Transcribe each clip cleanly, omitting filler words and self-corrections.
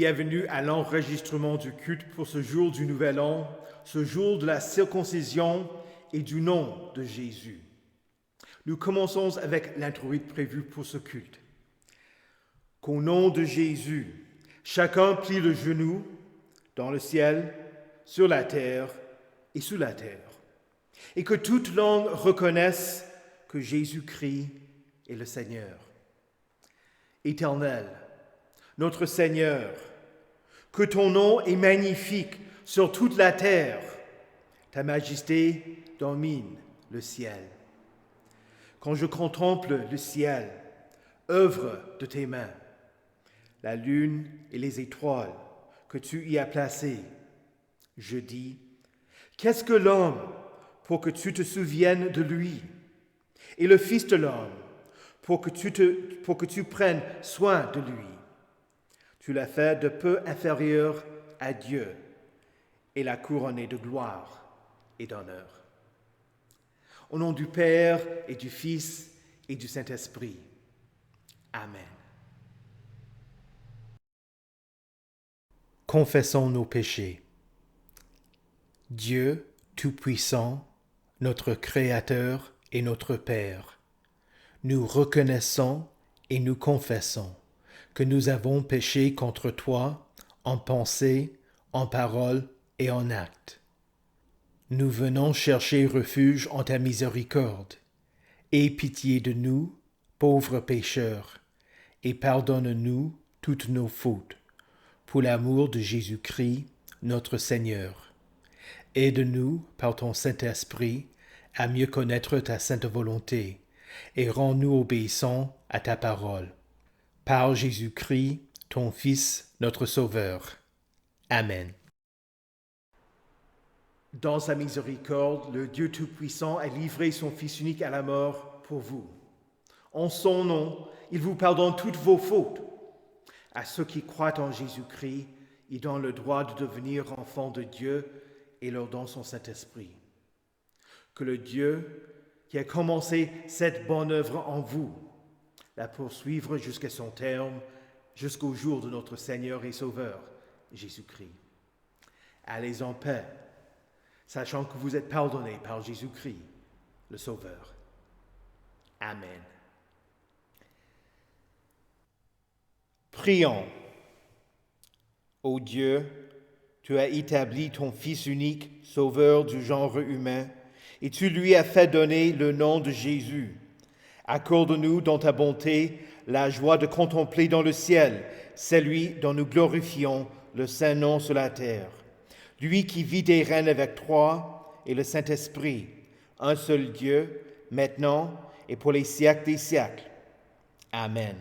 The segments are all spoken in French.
Bienvenue à l'enregistrement du culte pour ce jour du Nouvel An, ce jour de la circoncision et du nom de Jésus. Nous commençons avec l'introïde prévu pour ce culte. Qu'au nom de Jésus, chacun plie le genou dans le ciel, sur la terre et sous la terre, et que toute langue reconnaisse que Jésus-Christ est le Seigneur. Éternel, notre Seigneur, que ton nom est magnifique sur toute la terre. Ta majesté domine le ciel. Quand je contemple le ciel, œuvre de tes mains, la lune et les étoiles que tu y as placées, je dis, qu'est-ce que l'homme pour que tu te souviennes de lui, et le Fils de l'homme pour que tu prennes soin de lui? Tu l'as fait de peu inférieur à Dieu et l'as couronné de gloire et d'honneur. Au nom du Père et du Fils et du Saint-Esprit. Amen. Confessons nos péchés. Dieu Tout-Puissant, notre Créateur et notre Père, nous reconnaissons et nous confessons que nous avons péché contre toi en pensée, en parole et en acte. Nous venons chercher refuge en ta miséricorde. Aie pitié de nous, pauvres pécheurs, et pardonne-nous toutes nos fautes, pour l'amour de Jésus-Christ, notre Seigneur. Aide-nous, par ton Saint-Esprit, à mieux connaître ta sainte volonté, et rends-nous obéissants à ta parole. Par Jésus-Christ, ton Fils, notre Sauveur. Amen. Dans sa miséricorde, le Dieu Tout-Puissant a livré son Fils unique à la mort pour vous. En son nom, il vous pardonne toutes vos fautes. À ceux qui croient en Jésus-Christ, il donne le droit de devenir enfants de Dieu et leur donne son Saint-Esprit. Que le Dieu qui a commencé cette bonne œuvre en vous la poursuivre jusqu'à son terme, jusqu'au jour de notre Seigneur et Sauveur, Jésus-Christ. Allez en paix, sachant que vous êtes pardonnés par Jésus-Christ, le Sauveur. Amen. Prions. Ô Dieu, tu as établi ton Fils unique, Sauveur du genre humain, et tu lui as fait donner le nom de Jésus. Accorde-nous dans ta bonté la joie de contempler dans le ciel celui dont nous glorifions le saint nom sur la terre. Lui qui vit et règne avec toi et le Saint-Esprit, un seul Dieu, maintenant et pour les siècles des siècles. Amen.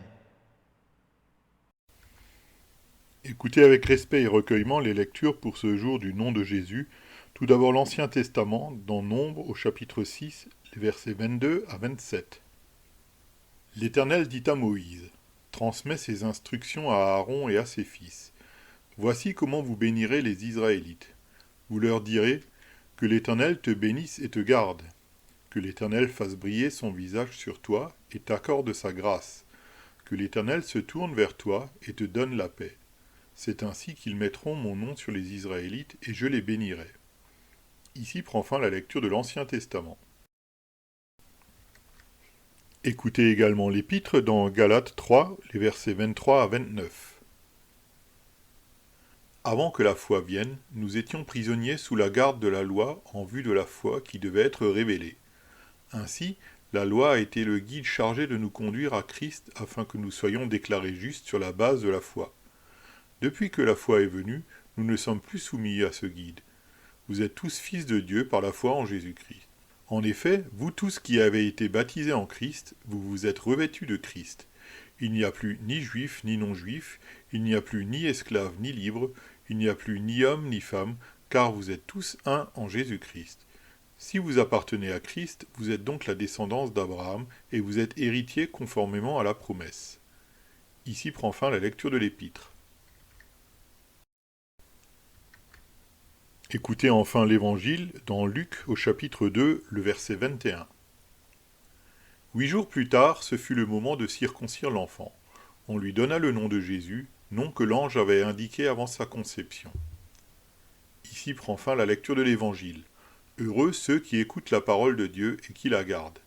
Écoutez avec respect et recueillement les lectures pour ce jour du nom de Jésus. Tout d'abord l'Ancien Testament, dans Nombre au chapitre 6, les versets 22 à 27. L'Éternel dit à Moïse, transmets ses instructions à Aaron et à ses fils. Voici comment vous bénirez les Israélites. Vous leur direz, que l'Éternel te bénisse et te garde, que l'Éternel fasse briller son visage sur toi et t'accorde sa grâce, que l'Éternel se tourne vers toi et te donne la paix. C'est ainsi qu'ils mettront mon nom sur les Israélites et je les bénirai. Ici prend fin la lecture de l'Ancien Testament. Écoutez également l'Épître dans Galates 3, les versets 23 à 29. Avant que la foi vienne, nous étions prisonniers sous la garde de la loi en vue de la foi qui devait être révélée. Ainsi, la loi a été le guide chargé de nous conduire à Christ afin que nous soyons déclarés justes sur la base de la foi. Depuis que la foi est venue, nous ne sommes plus soumis à ce guide. Vous êtes tous fils de Dieu par la foi en Jésus-Christ. En effet, vous tous qui avez été baptisés en Christ, vous vous êtes revêtus de Christ. Il n'y a plus ni juif ni non-juif, il n'y a plus ni esclave ni libre, il n'y a plus ni homme ni femme, car vous êtes tous un en Jésus-Christ. Si vous appartenez à Christ, vous êtes donc la descendance d'Abraham, et vous êtes héritiers conformément à la promesse. Ici prend fin la lecture de l'Épître. Écoutez enfin l'Évangile dans Luc au chapitre 2, le verset 21. 8 jours plus tard, ce fut le moment de circoncire l'enfant. On lui donna le nom de Jésus, nom que l'ange avait indiqué avant sa conception. Ici prend fin la lecture de l'Évangile. Heureux ceux qui écoutent la parole de Dieu et qui la gardent.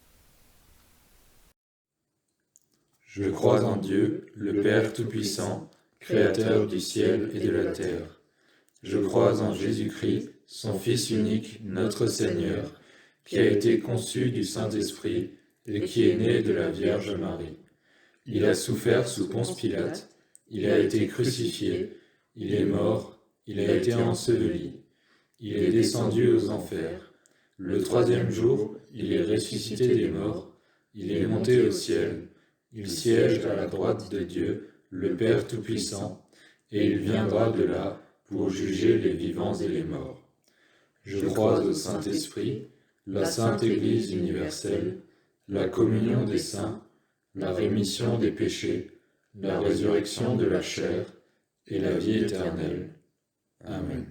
Je crois en Dieu, le Père Tout-Puissant, Créateur du ciel et de la terre. Je crois en Jésus-Christ, son Fils unique, notre Seigneur, qui a été conçu du Saint-Esprit et qui est né de la Vierge Marie. Il a souffert sous Ponce Pilate, il a été crucifié, il est mort, il a été enseveli, il est descendu aux enfers. Le troisième jour, il est ressuscité des morts, il est monté au ciel, il siège à la droite de Dieu, le Père Tout-Puissant, et il viendra de là pour juger les vivants et les morts. Je crois au Saint-Esprit, la Sainte Église universelle, la communion des saints, la rémission des péchés, la résurrection de la chair et la vie éternelle. Amen.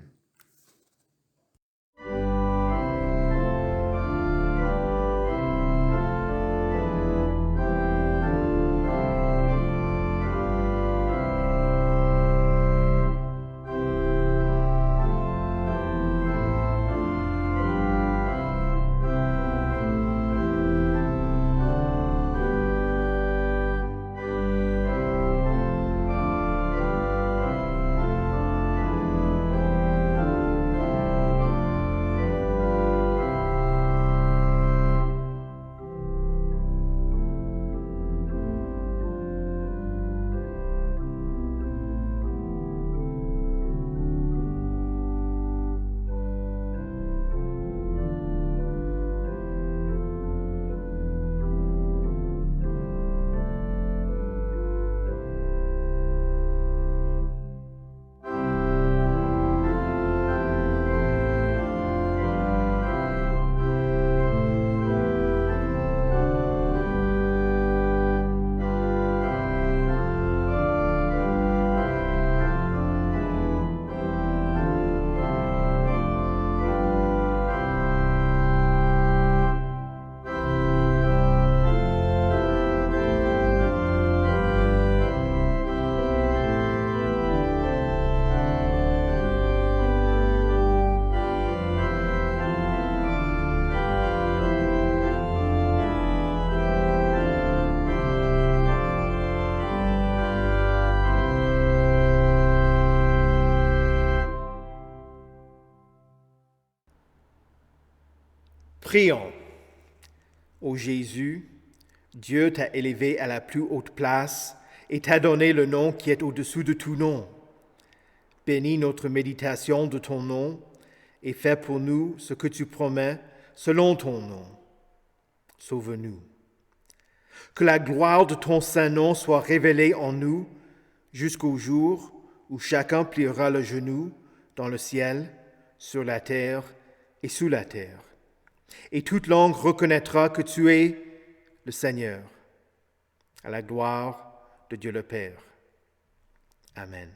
Prions. Ô Jésus, Dieu t'a élevé à la plus haute place et t'a donné le nom qui est au-dessous de tout nom. Bénis notre méditation de ton nom et fais pour nous ce que tu promets selon ton nom. Sauve-nous. Que la gloire de ton saint nom soit révélée en nous jusqu'au jour où chacun pliera le genou dans le ciel, sur la terre et sous la terre. Et toute langue reconnaîtra que tu es le Seigneur, à la gloire de Dieu le Père. Amen.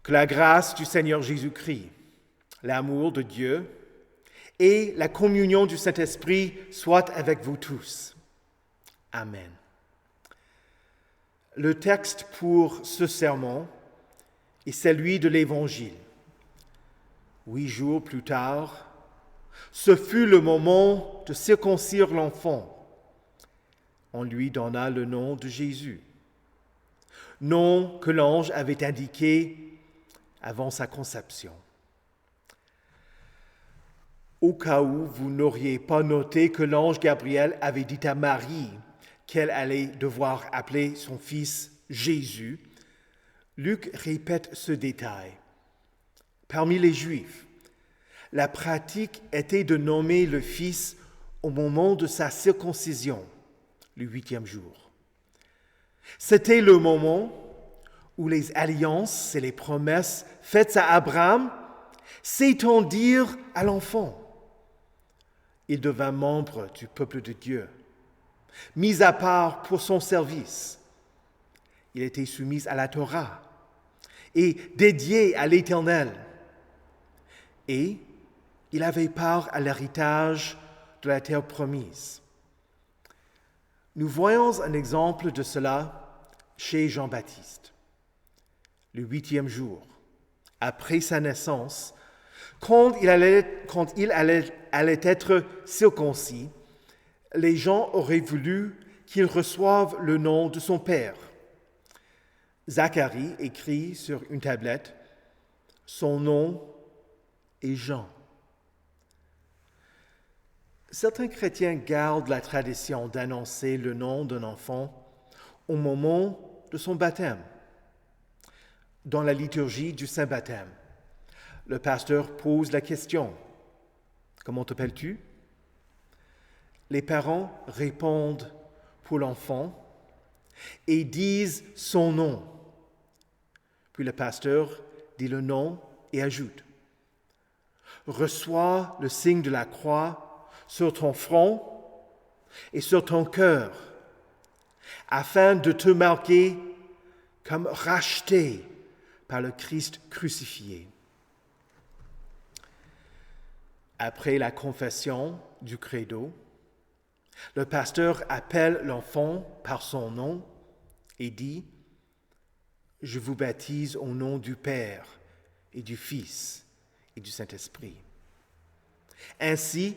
Que la grâce du Seigneur Jésus-Christ, l'amour de Dieu et la communion du Saint-Esprit soient avec vous tous. Amen. Le texte pour ce sermon est celui de l'Évangile. 8 jours plus tard, ce fut le moment de circoncire l'enfant. On lui donna le nom de Jésus, nom que l'ange avait indiqué avant sa conception. Au cas où vous n'auriez pas noté que l'ange Gabriel avait dit à Marie qu'elle allait devoir appeler son fils Jésus, Luc répète ce détail. Parmi les Juifs, la pratique était de nommer le fils au moment de sa circoncision, le 8e jour. C'était le moment où les alliances et les promesses faites à Abraham s'étendirent à l'enfant. Il devint membre du peuple de Dieu, mis à part pour son service. Il était soumis à la Torah et dédié à l'Éternel. Et il avait part à l'héritage de la terre promise. Nous voyons un exemple de cela chez Jean-Baptiste. Le 8e jour, après sa naissance, quand il allait être circoncis, les gens auraient voulu qu'il reçoive le nom de son père. Zacharie écrit sur une tablette, son nom est Jean. Certains chrétiens gardent la tradition d'annoncer le nom d'un enfant au moment de son baptême. Dans la liturgie du Saint-Baptême, le pasteur pose la question « Comment t'appelles-tu » Les parents répondent pour l'enfant et disent son nom. Puis le pasteur dit le nom et ajoute « Reçois le signe de la croix sur ton front et sur ton cœur, afin de te marquer comme racheté par le Christ crucifié. » Après la confession du credo, le pasteur appelle l'enfant par son nom et dit « Je vous baptise au nom du Père et du Fils et du Saint-Esprit. » Ainsi,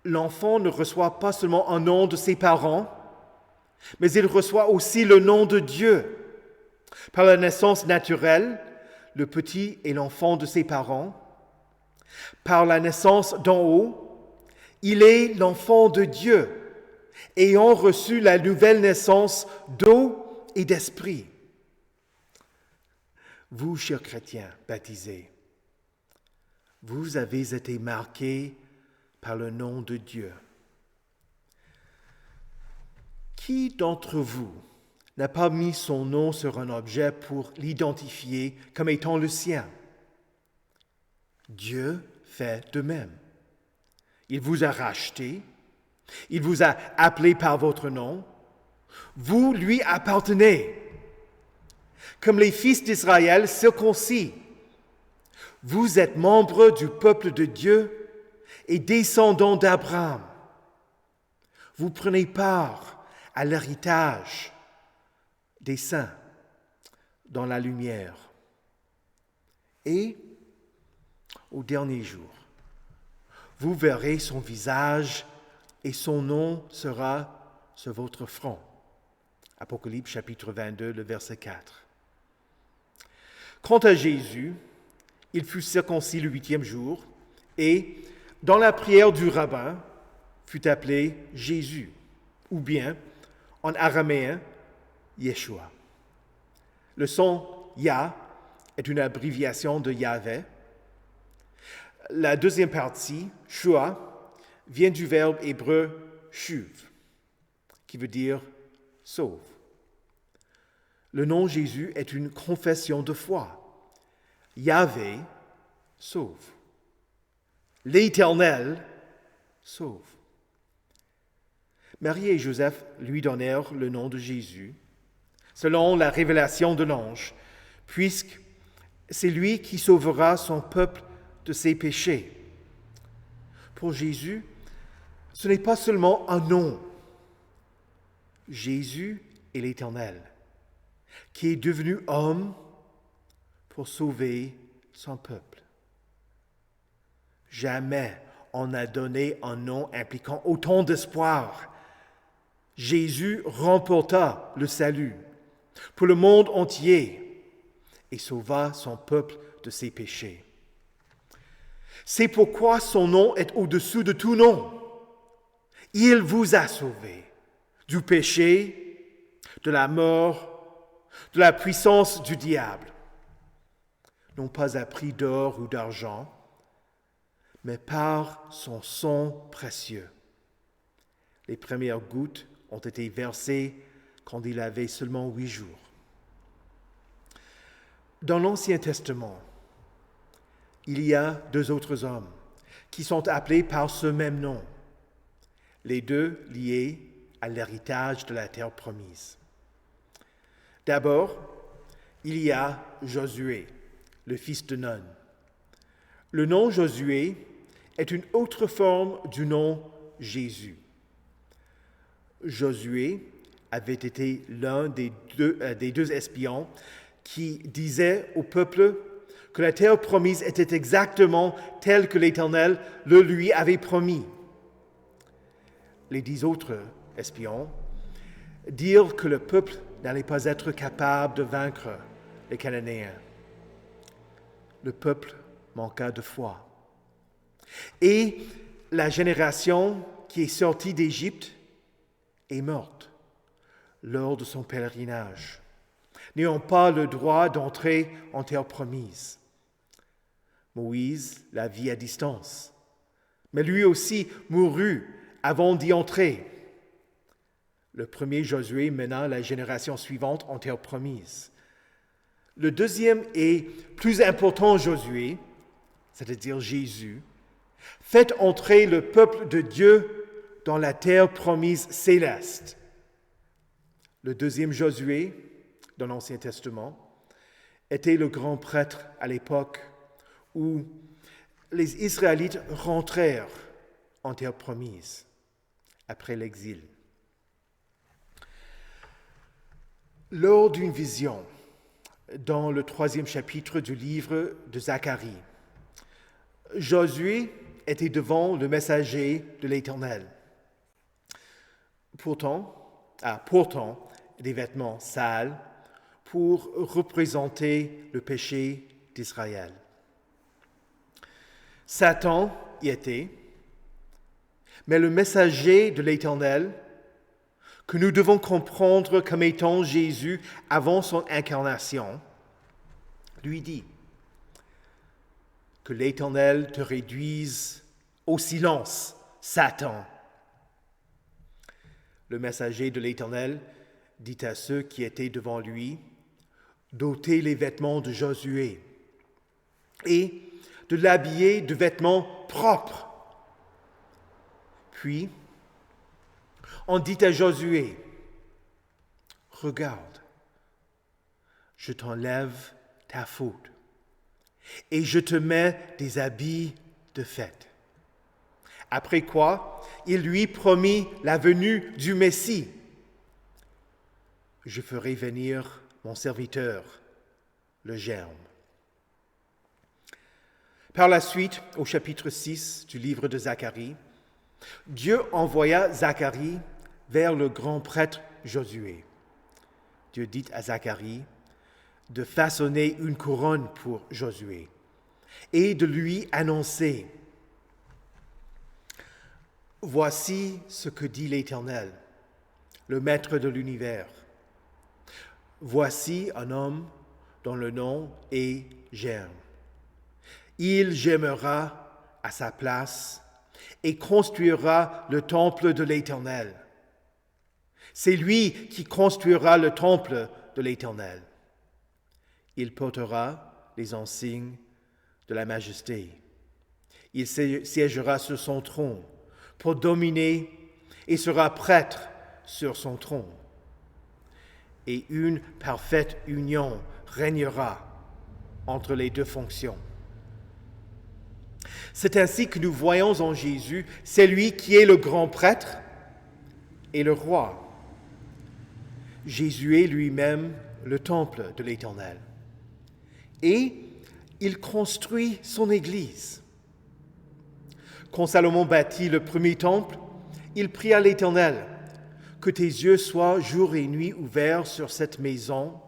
l'enfant ne reçoit pas seulement un nom de ses parents, mais il reçoit aussi le nom de Dieu. Par la naissance naturelle, le petit est l'enfant de ses parents. Par la naissance d'en haut, il est l'enfant de Dieu, ayant reçu la nouvelle naissance d'eau et d'esprit. Vous, chers chrétiens baptisés, vous avez été marqués par le nom de Dieu. Qui d'entre vous n'a pas mis son nom sur un objet pour l'identifier comme étant le sien? Dieu fait de même. Il vous a racheté, il vous a appelé par votre nom, vous lui appartenez. Comme les fils d'Israël circoncis, vous êtes membres du peuple de Dieu et descendants d'Abraham. Vous prenez part à l'héritage des saints dans la lumière. Et au dernier jour, vous verrez son visage et son nom sera sur votre front. Apocalypse chapitre 22, le verset 4. Quant à Jésus, il fut circoncis le 8e jour et, dans la prière du rabbin, fut appelé Jésus, ou bien, en araméen, Yeshua. Le son Yah est une abréviation de Yahvé. La deuxième partie, Shua, vient du verbe hébreu shuv, qui veut dire sauve. Le nom Jésus est une confession de foi. Yahvé sauve. L'Éternel sauve. Marie et Joseph lui donnèrent le nom de Jésus, selon la révélation de l'ange, puisque c'est lui qui sauvera son peuple de ses péchés. Pour Jésus, ce n'est pas seulement un nom. Jésus est l'Éternel, qui est devenu homme pour sauver son peuple. Jamais on n'a donné un nom impliquant autant d'espoir. Jésus remporta le salut pour le monde entier et sauva son peuple de ses péchés. C'est pourquoi son nom est au-dessus de tout nom. Il vous a sauvé du péché, de la mort, de la puissance du diable. Non pas à prix d'or ou d'argent, mais par son sang précieux. Les premières gouttes ont été versées quand il avait seulement 8 jours. Dans l'Ancien Testament, il y a 2 autres hommes qui sont appelés par ce même nom, les 2 liés à l'héritage de la terre promise. D'abord, il y a Josué, le fils de Nun. Le nom Josué est une autre forme du nom Jésus. Josué avait été l'un des deux espions qui disait au peuple que la terre promise était exactement telle que l'Éternel le lui avait promis. Les 10 autres espions dirent que le peuple n'allait pas être capable de vaincre les Cananéens. Le peuple manqua de foi. Et la génération qui est sortie d'Égypte est morte lors de son pèlerinage, n'ayant pas le droit d'entrer en terre promise. Moïse la vit à distance, mais lui aussi mourut avant d'y entrer. Le premier Josué mena la génération suivante en terre promise. Le deuxième et plus important Josué, c'est-à-dire Jésus, fait entrer le peuple de Dieu dans la terre promise céleste. Le deuxième Josué, dans l'Ancien Testament, était le grand prêtre à l'époque où les Israélites rentrèrent en terre promise après l'exil. Lors d'une vision, dans le 3e chapitre du livre de Zacharie, Josué était devant le messager de l'Éternel, portant des vêtements sales pour représenter le péché d'Israël. Satan y était, mais le messager de l'Éternel, que nous devons comprendre comme étant Jésus avant son incarnation, lui dit que l'Éternel te réduise au silence, Satan. Le messager de l'Éternel dit à ceux qui étaient devant lui d'ôter les vêtements de Josué et de l'habiller de vêtements propres. Puis, on dit à Josué, « Regarde, je t'enlève ta faute et je te mets des habits de fête. » Après quoi, il lui promit la venue du Messie. « Je ferai venir mon serviteur, le germe. » Par la suite, au chapitre 6 du livre de Zacharie, Dieu envoya Zacharie vers le grand prêtre Josué. Dieu dit à Zacharie de façonner une couronne pour Josué et de lui annoncer « Voici ce que dit l'Éternel, le Maître de l'univers. Voici un homme dont le nom est Germe. Il germera à sa place et construira le temple de l'Éternel. C'est lui qui construira le temple de l'Éternel. Il portera les insignes de la majesté. Il siégera sur son trône pour dominer et sera prêtre sur son trône. Et une parfaite union régnera entre les deux fonctions. C'est ainsi que nous voyons en Jésus celui qui est le grand prêtre et le roi. Jésus est lui-même le temple de l'Éternel. Et il construit son Église. Quand Salomon bâtit le premier temple, il pria à l'Éternel que tes yeux soient jour et nuit ouverts sur cette maison,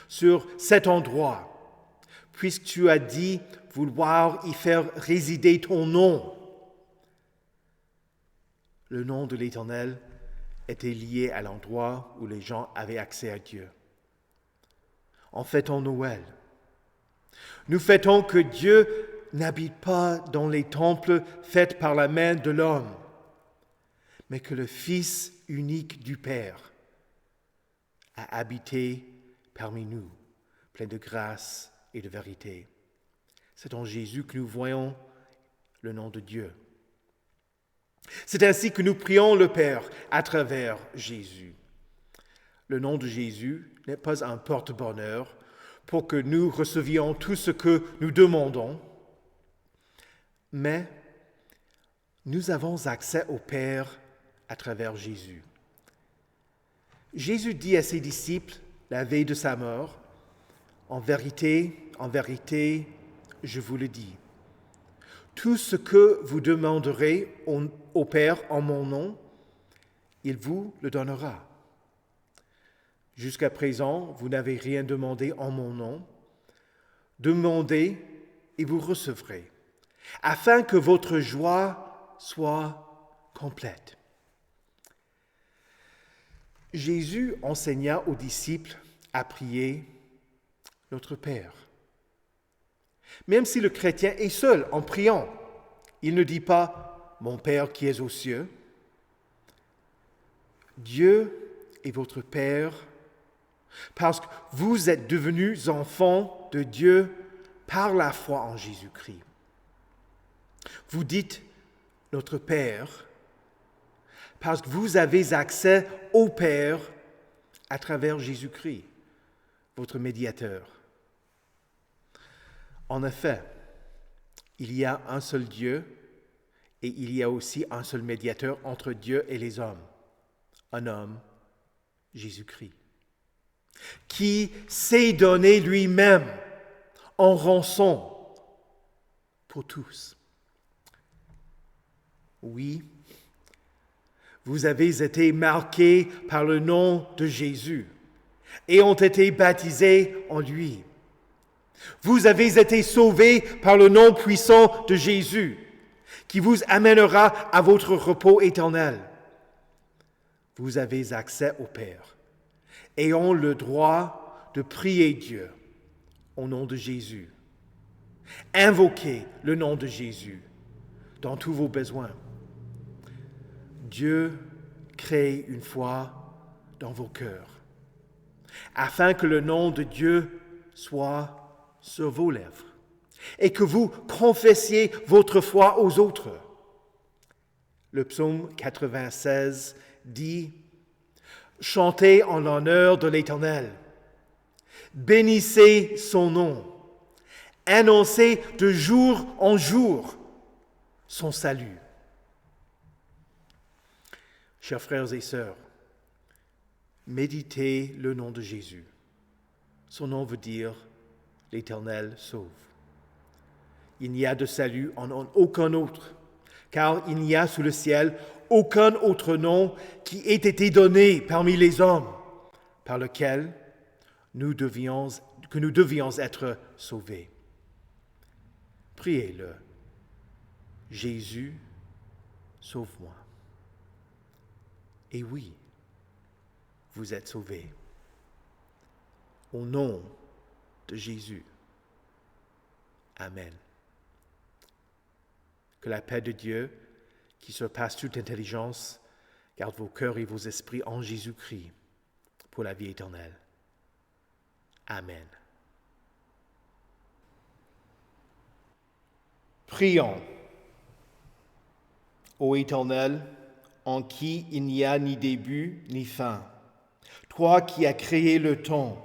sur cet endroit, puisque tu as dit vouloir y faire résider ton nom. Le nom de l'Éternel était lié à l'endroit où les gens avaient accès à Dieu. En fêtant Noël, nous fêtons que Dieu n'habite pas dans les temples faits par la main de l'homme, mais que le Fils unique du Père a habité parmi nous, plein de grâce et de vérité. C'est en Jésus que nous voyons le nom de Dieu. C'est ainsi que nous prions le Père à travers Jésus. Le nom de Jésus n'est pas un porte-bonheur pour que nous recevions tout ce que nous demandons, mais nous avons accès au Père à travers Jésus. Jésus dit à ses disciples, la veille de sa mort, en vérité, je vous le dis, tout ce que vous demanderez au Père en mon nom, il vous le donnera. Jusqu'à présent, vous n'avez rien demandé en mon nom. Demandez et vous recevrez, afin que votre joie soit complète. Jésus enseigna aux disciples à prier notre Père. Même si le chrétien est seul en priant, il ne dit pas « Mon Père qui es aux cieux ». Dieu est votre Père parce que vous êtes devenus enfants de Dieu par la foi en Jésus-Christ. Vous dites « Notre Père » parce que vous avez accès au Père à travers Jésus-Christ, votre médiateur. En effet, il y a un seul Dieu et il y a aussi un seul médiateur entre Dieu et les hommes, un homme, Jésus-Christ, qui s'est donné lui-même en rançon pour tous. Oui, vous avez été marqués par le nom de Jésus et ont été baptisés en lui. Vous avez été sauvés par le nom puissant de Jésus, qui vous amènera à votre repos éternel. Vous avez accès au Père et ont le droit de prier Dieu au nom de Jésus. Invoquez le nom de Jésus dans tous vos besoins. Dieu crée une foi dans vos cœurs, afin que le nom de Dieu soit sur vos lèvres et que vous confessiez votre foi aux autres. Le psaume 96 dit « Chantez en l'honneur de l'Éternel, bénissez son nom, annoncez de jour en jour son salut. » Chers frères et sœurs, méditez le nom de Jésus. Son nom veut dire « l'Éternel sauve ». Il n'y a de salut en aucun autre, car il n'y a sous le ciel aucun autre nom qui ait été donné parmi les hommes, par lequel nous devions être sauvés. Priez-le. Jésus, sauve-moi. Et oui, vous êtes sauvés. Au nom de Jésus. Amen. Que la paix de Dieu, qui surpasse toute intelligence, garde vos cœurs et vos esprits en Jésus-Christ pour la vie éternelle. Amen. Prions. Ô Éternel, en qui il n'y a ni début ni fin, toi qui as créé le temps,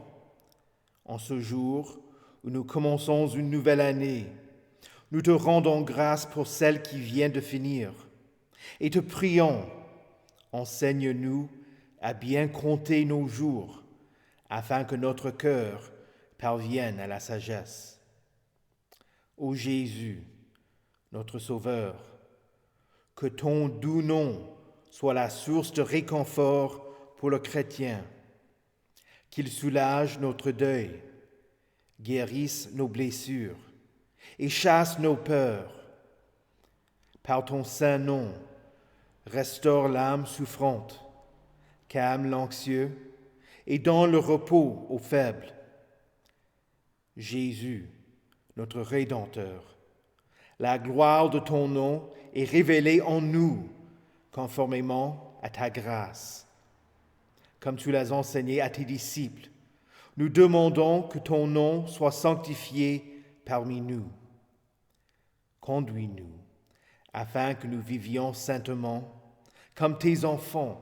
en ce jour où nous commençons une nouvelle année, nous te rendons grâce pour celle qui vient de finir et te prions, enseigne-nous à bien compter nos jours afin que notre cœur parvienne à la sagesse. Ô Jésus, notre Sauveur, que ton doux nom soit la source de réconfort pour le chrétien, qu'il soulage notre deuil, guérisse nos blessures et chasse nos peurs. Par ton saint nom, restaure l'âme souffrante, calme l'anxieux et donne le repos aux faibles. Jésus, notre Rédempteur, la gloire de ton nom est révélée en nous, conformément à ta grâce. Comme tu l'as enseigné à tes disciples, nous demandons que ton nom soit sanctifié parmi nous. Conduis-nous, afin que nous vivions saintement, comme tes enfants,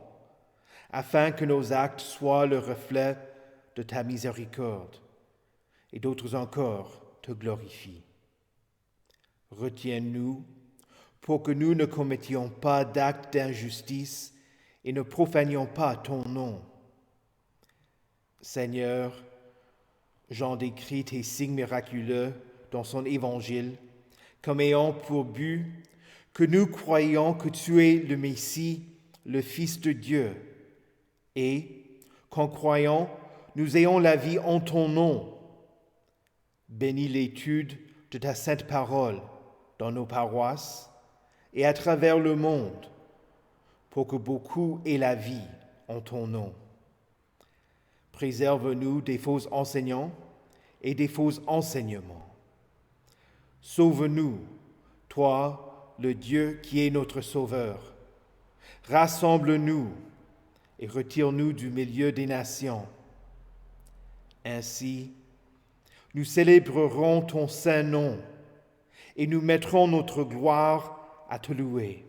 afin que nos actes soient le reflet de ta miséricorde, et d'autres encore te glorifient. Retiens-nous pour que nous ne commettions pas d'actes d'injustice et ne profanions pas ton nom. Seigneur, Jean décrit tes signes miraculeux dans son évangile comme ayant pour but que nous croyions que tu es le Messie, le Fils de Dieu, et qu'en croyant, nous ayons la vie en ton nom. Bénis l'étude de ta sainte parole dans nos paroisses et à travers le monde, pour que beaucoup aient la vie en ton nom. Préserve-nous des faux enseignants et des faux enseignements. Sauve-nous, toi, le Dieu qui est notre Sauveur. Rassemble-nous et retire-nous du milieu des nations. Ainsi, nous célébrerons ton saint nom et nous mettrons notre gloire à te louer.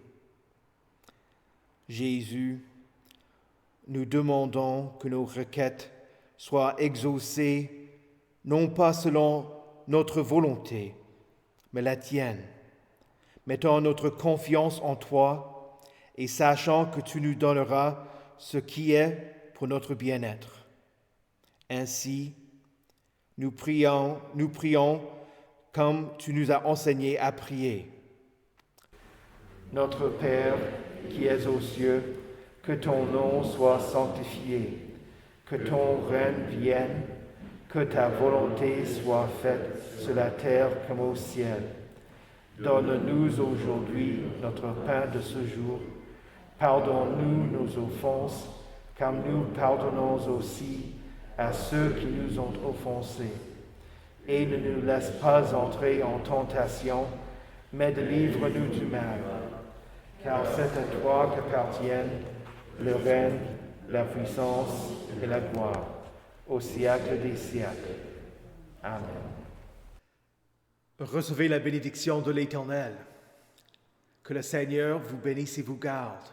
Jésus, nous demandons que nos requêtes soient exaucées, non pas selon notre volonté, mais la tienne, mettant notre confiance en toi et sachant que tu nous donneras ce qui est pour notre bien-être. Ainsi, nous prions comme tu nous as enseigné à prier. Notre Père qui es aux cieux, que ton nom soit sanctifié, que ton règne vienne, que ta volonté soit faite sur la terre comme au ciel. Donne-nous aujourd'hui notre pain de ce jour. Pardonne-nous nos offenses, comme nous pardonnons aussi à ceux qui nous ont offensés. Et ne nous laisse pas entrer en tentation, mais délivre-nous du mal. Car c'est à toi qu'appartiennent le règne, la puissance et la gloire, au siècle des siècles. Amen. Recevez la bénédiction de l'Éternel. Que le Seigneur vous bénisse et vous garde.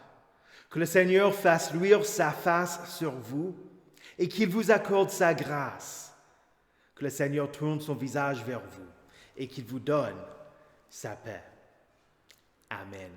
Que le Seigneur fasse luire sa face sur vous et qu'il vous accorde sa grâce. Que le Seigneur tourne son visage vers vous et qu'il vous donne sa paix. Amen.